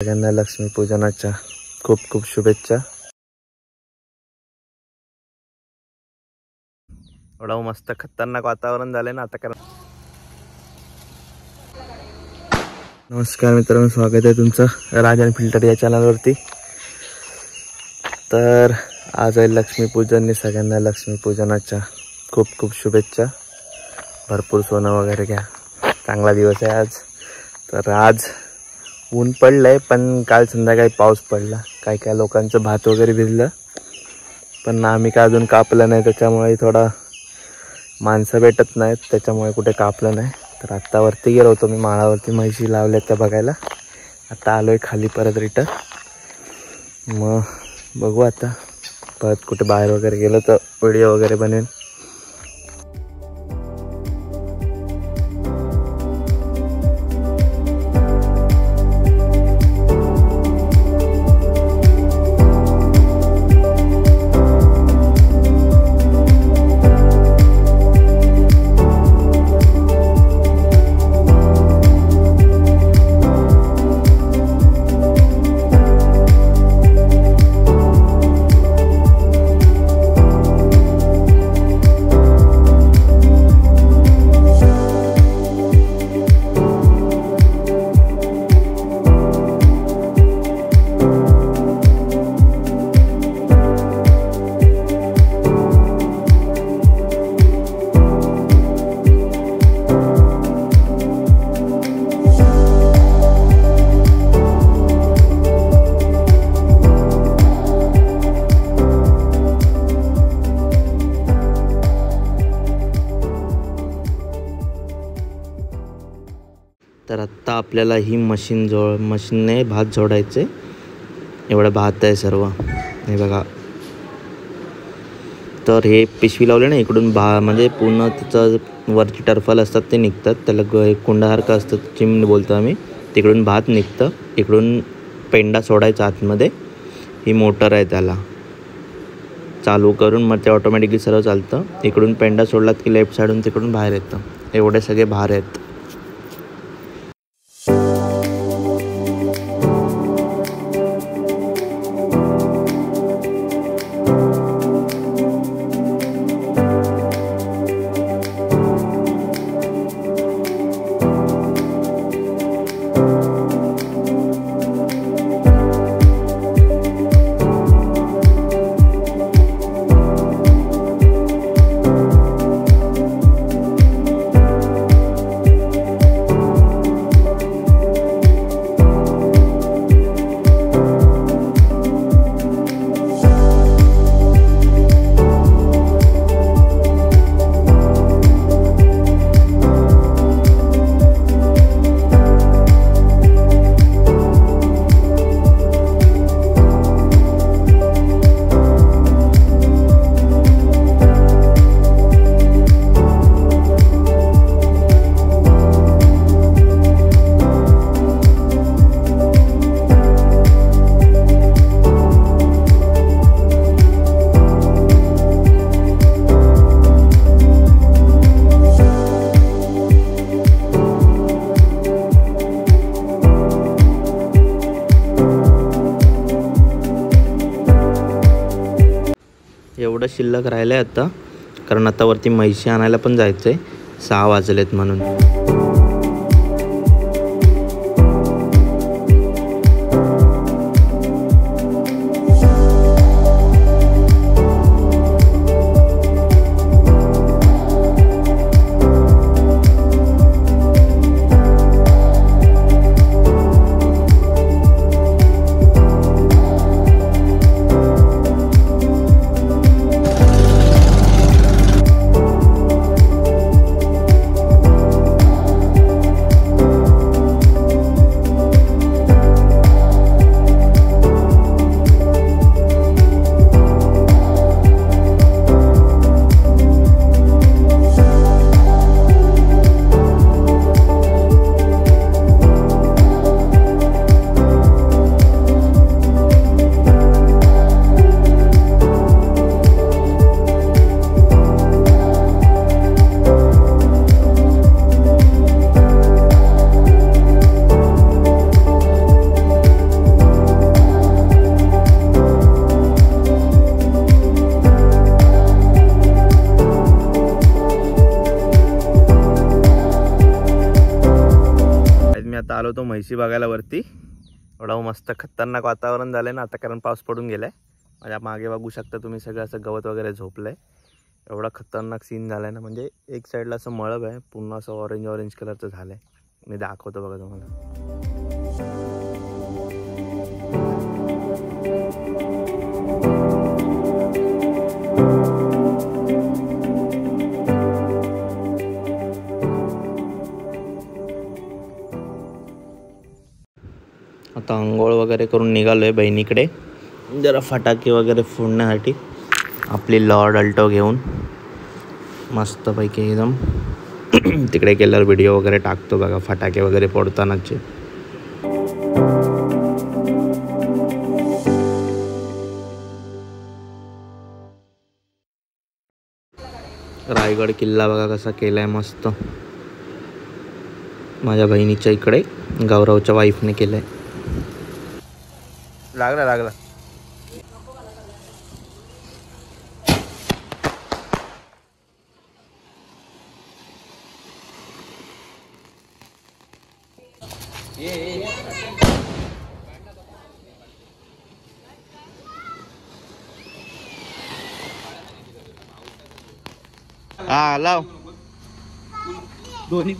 सगळ्यांना लक्ष्मीपूजनाच्या खूप खूप शुभेच्छा। एवढा मस्त खतरनाक वातावरण झालंय ना आता करा। नमस्कार मित्रांनो, स्वागत आहे तुमचं राजन फिल्टर या चॅनलवरती। तर आज आहे लक्ष्मीपूजन, सगळ्यांना लक्ष्मीपूजनाच्या खूप खूप शुभेच्छा। भरपूर सोनं वगैरे घ्या, चांगला दिवस आहे आज। तर आज ऊन पडलंय, पण काल संध्याकाळी पाऊस पडला, काय लोकांचं भात वगैरे भिजलं, पण आम्ही काय अजून कापलं नाही, त्याच्यामुळे थोडा माणसं भेटत नाहीत, त्याच्यामुळे कुठे कापलं नाही। तर आत्ता वरती गेलो होतो मी माळावरती, म्हशी लावल्या त्या बघायला। आता आलोय खाली परत रिटर्न। मग बघू आता परत कुठे बाहेर वगैरे गेलो तर व्हिडिओ वगैरे बनेल। तर आत्ता आपल्याला ही मशीनने भात जोडायचे। एवढं भात आहे सर्व, हे बघा। तर हे पिशवी लावले ना इकडून म्हणजे पूर्ण त्याचं वरची टर्फल असतात ते निघतात, त्याला एक कुंडासारखं असतं, चिमणी बोलतो आम्ही, तिकडून भात निघतं, इकडून पेंडा सोडायचा आतमध्ये। ही मोटर आहे, त्याला चालू करून मग ते ऑटोमॅटिकली सर्व चालतं। इकडून पेंडा सोडलात की लेफ्ट साईडून तिकडून बाहेर येतं। एवढे सगळे भार आहेत। एवढं शिल्लक राहिलं आहे आता, कारण आता वरती म्हैशी आणायला पण जायचं आहे, 6 वाजलेत म्हणून। आलो तो म्हैशी बघायला वरती. एवढा मस्त खतरनाक वातावरण झालंय ना आता, कारण पाऊस पडून गेलाय. माझ्या मागे बघू शकता तुम्ही सगळं असं गवत वगैरे झोपलंय. एवढा खतरनाक सीन झालाय ना, म्हणजे एक साईडला असं मळब आहे पूर्ण असं ऑरेंज ऑरेंज कलरचं झालंय. मी दाखवतो बघा तुम्हाला. आता आंघोळ वगैरे करून निघालोय बहिणीकडे जरा फटाके वगैरे फोडण्यासाठी. आपली लॉर्ड अल्टो घेऊन मस्तपैकी एकदम तिकडे गेल्यावर व्हिडिओ वगैरे टाकतो बघा फटाके वगैरे फोडतानाचे. रायगड किल्ला बघा कसा केलाय मस्त. माझ्या बहिणीच्या इकडे गौरवच्या वाईफने केलंय. लागला लागला. हा लाव दोन्ही.